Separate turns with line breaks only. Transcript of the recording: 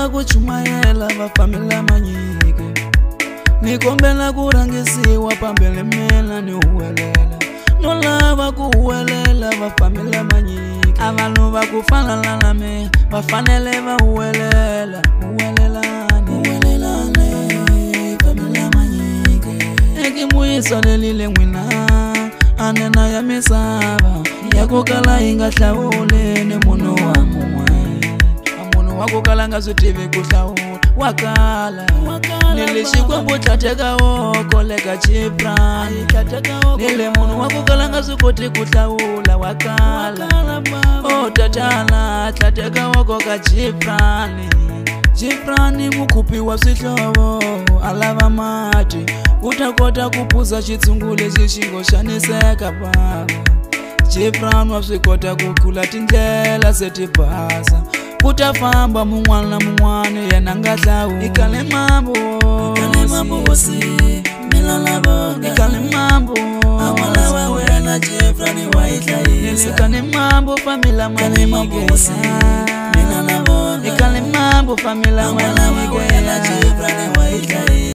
lava kuchumayela va famila manyike nikombela kurangisiwa pambele mela ni uwelela no lava kuwelela va famila manyike avanu va kufana na me va fanele va uwelela famila manyike ekimuyisa lelile nwina anena ya misava yako kala inga hlawule ne munhu wa mumwe munhu wako kala nga switivi ku hlawula wakala nile xikwembu tlhatheka woko leka chiprani nile munhu wako kala nga swikoti ku hlawula wakala o tatala tlhatheka woko ka chiprani mukhupi wa swihlovo alava mati uta kota kupuza xitsungu lexi xi ngo xaniseka baba Chiprani wa swi kota ku khula tindlela se ti basa kuta famba mun'wana na mun'wana yena nga hlawu ikale mambo wosi mina lavonga ikale mambo amala wa wena Chiprani wa ihlayisa ikale mambo famila manyike mina lavonga ikale mambo famila manyike Chiprani wa ihlayisa